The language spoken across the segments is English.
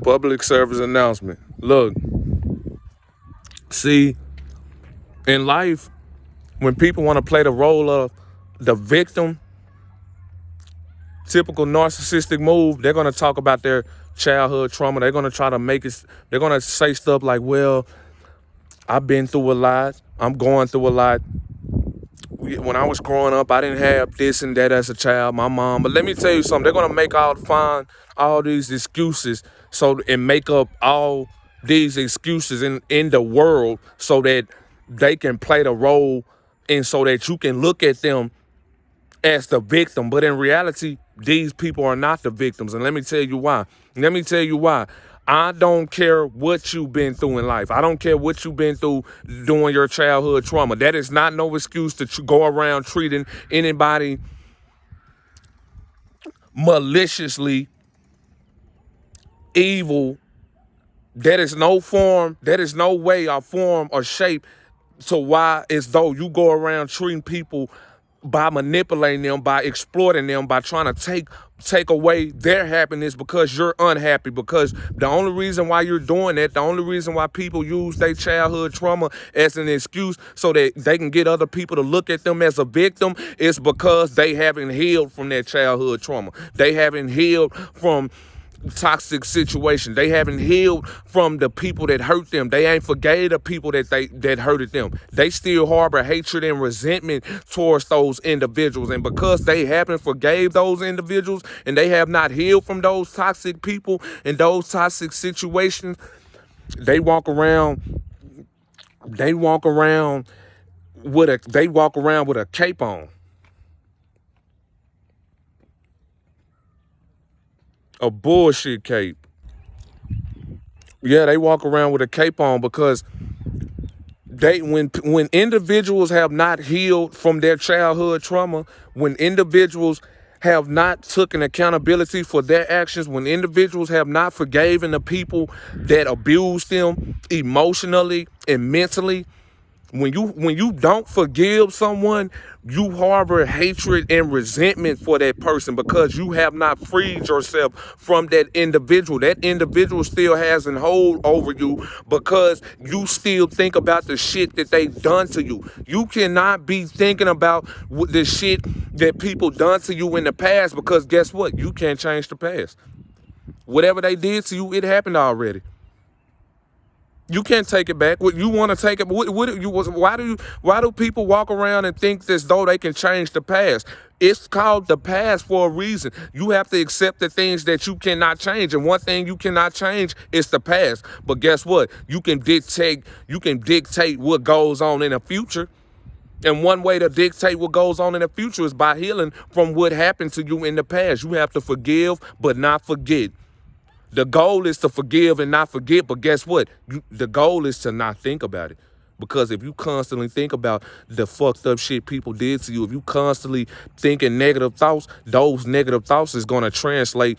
Public service announcement. Look, see, in life, when people want to play the role of the victim, typical narcissistic move, they're going to talk about their childhood trauma. They're going to try to make it, they're going to say stuff like, well, I've been through a lot. I'm going through a lot. When I was growing up, I didn't have this and that as a child, my mom. But let me tell you something. They're going to find all these excuses and make up all these excuses in the world so that they can play the role and so that you can look at them as the victim. But in reality, these people are not the victims. And let me tell you why. I don't care what you've been through in life. I don't care what you've been through during your childhood trauma. That is not no excuse to go around treating anybody maliciously evil. That is no way or form or shape to why as though you go around treating people by manipulating them, by exploiting them, by trying to take away their happiness because you're unhappy. Because the only reason why you're doing that, the only reason why people use their childhood trauma as an excuse so that they can get other people to look at them as a victim is because they haven't healed from their childhood trauma. They haven't healed from toxic situation. They haven't healed from the people that hurt them. They ain't forgave the people that hurted them. They still harbor hatred and resentment towards those individuals. And because they haven't forgave those individuals and they have not healed from those toxic people and those toxic situations, they walk around with a cape on. A bullshit cape. Yeah, they walk around with a cape on because when individuals have not healed from their childhood trauma, when individuals have not taken accountability for their actions, when individuals have not forgiven the people that abused them emotionally and mentally, when you don't forgive someone, you harbor hatred and resentment for that person because you have not freed yourself from that individual. That individual still has a hold over you because you still think about the shit that they've done to you. You cannot be thinking about the shit that people done to you in the past because guess what? You can't change the past. Whatever they did to you, it happened already. You can't take it back. What you want to take it? Why do people walk around and think as though they can change the past? It's called the past for a reason. You have to accept the things that you cannot change, and one thing you cannot change is the past. But guess what? You can dictate what goes on in the future. And one way to dictate what goes on in the future is by healing from what happened to you in the past. You have to forgive, but not forget. The goal is to forgive and not forget, but guess what? The goal is to not think about it. Because if you constantly think about the fucked up shit people did to you, if you constantly thinking negative thoughts, those negative thoughts is going to translate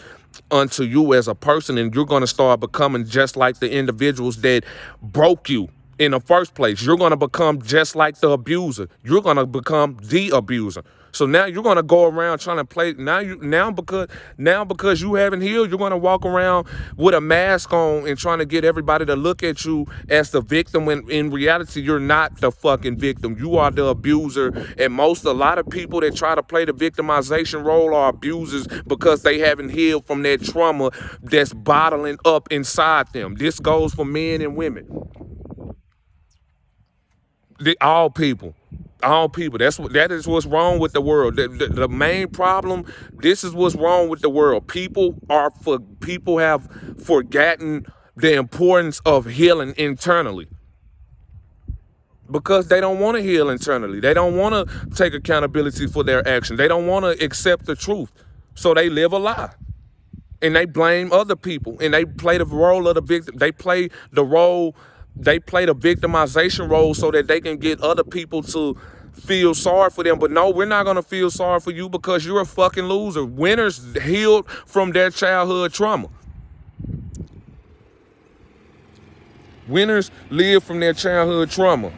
unto you as a person, and you're going to start becoming just like the individuals that broke you in the first place. You're going to become just like the abuser. You're going to become the abuser. So now you're going to go around trying to play. Now because you haven't healed, you're going to walk around with a mask on and trying to get everybody to look at you as the victim. When in reality, you're not the fucking victim. You are the abuser. And a lot of people that try to play the victimization role are abusers because they haven't healed from that trauma that's bottling up inside them. This goes for men and women. All people. That is what's wrong with the world. The main problem. This is what's wrong with the world. People have forgotten the importance of healing internally because they don't want to heal internally. They don't want to take accountability for their action. They don't want to accept the truth. So they live a lie. And they blame other people. And they play the role of the victim. They play the victimization role so that they can get other people to feel sorry for them. But no, we're not going to feel sorry for you because you're a fucking loser. Winners healed from their childhood trauma. Winners live from their childhood trauma.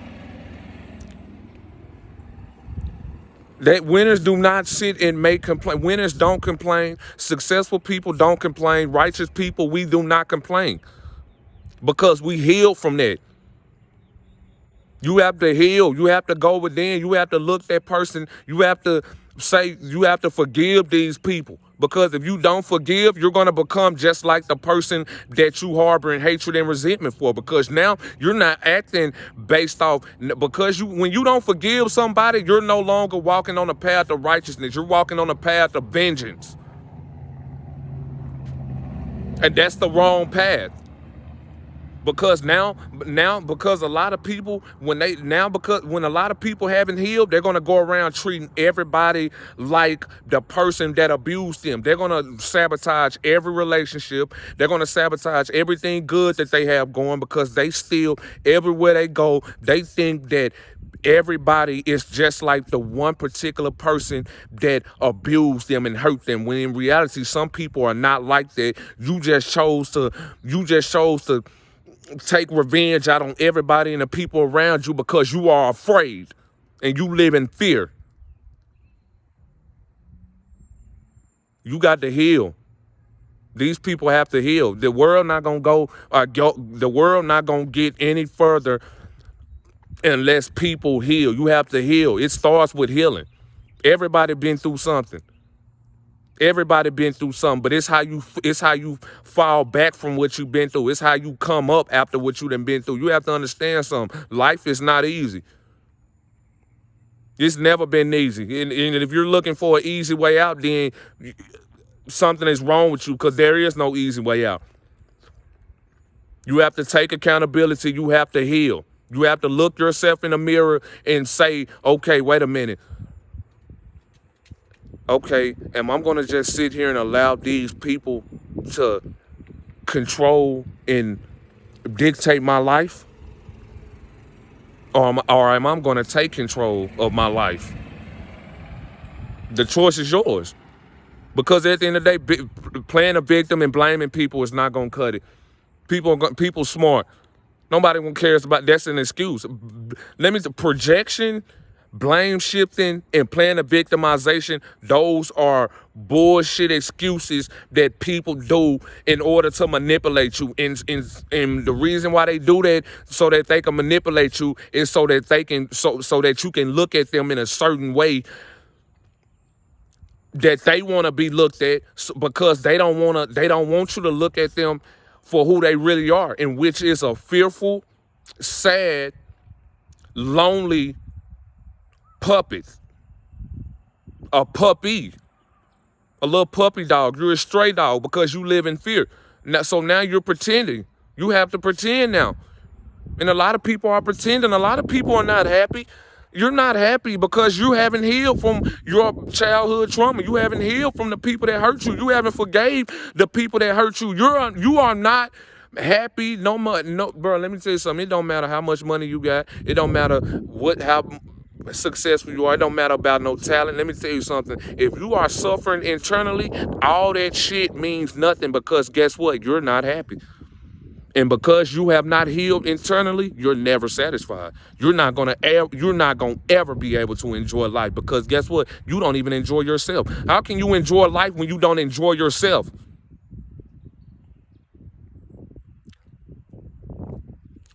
That winners do not sit and make complaint. Winners don't complain. Successful people don't complain. Righteous people, we do not complain because we heal from that. You have to heal. You have to go within. You have to look that person. You have to say, you have to forgive these people. Because if you don't forgive, you're going to become just like the person that you harboring hatred and resentment for. Because now you're not acting based off, because when you don't forgive somebody, you're no longer walking on the path of righteousness. You're walking on the path of vengeance. And that's the wrong path. Because because a lot of people, when a lot of people haven't healed, they're gonna go around treating everybody like the person that abused them. They're gonna sabotage every relationship. They're gonna sabotage everything good that they have going, because they still, everywhere they go, they think that everybody is just like the one particular person that abused them and hurt them, when in reality some people are not like that. You just chose to take revenge out on everybody and the people around you because you are afraid and you live in fear. You got to heal. These people have to heal. The world not gonna the world not gonna get any further unless people heal. You have to heal. It starts with healing. Everybody been through something. Everybody been through something, but it's how you fall back from what you've been through. It's how you come up after what you done been through. You have to understand something. Life is not easy. It's never been easy. And if you're looking for an easy way out, then something is wrong with you, because there is no easy way out. You have to take accountability. You have to heal. You have to look yourself in the mirror and say, okay, wait a minute. Okay, am I going to just sit here and allow these people to control and dictate my life? Or am I going to take control of my life? The choice is yours. Because at the end of the day, playing a victim and blaming people is not going to cut it. People smart. Nobody cares about, that's an excuse. Projection, blame shifting, and playing a victimization, those are bullshit excuses that people do in order to manipulate you. And the reason why they do that, so that they can manipulate you, is so that you can look at them in a certain way that they want to be looked at, because they don't want you to look at them for who they really are, and which is a fearful, sad, lonely puppet. A puppy. A little puppy dog. You're a stray dog because you live in fear. So now you're pretending. You have to pretend now. And a lot of people are pretending. A lot of people are not happy. You're not happy because you haven't healed from your childhood trauma. You haven't healed from the people that hurt you. You haven't forgave the people that hurt you. You are not happy no more. No, bro, let me tell you something. It don't matter how much money you got. It don't matter how successful you are. It don't matter about no talent. Let me tell you something. If you are suffering internally, all that shit means nothing, because guess what? You're not happy. And because you have not healed internally, you're never satisfied. You're not gonna ever be able to enjoy life, because guess what? You don't even enjoy yourself. How can you enjoy life when you don't enjoy yourself?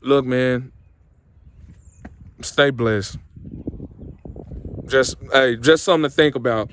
Look, man, stay blessed. Just something to think about.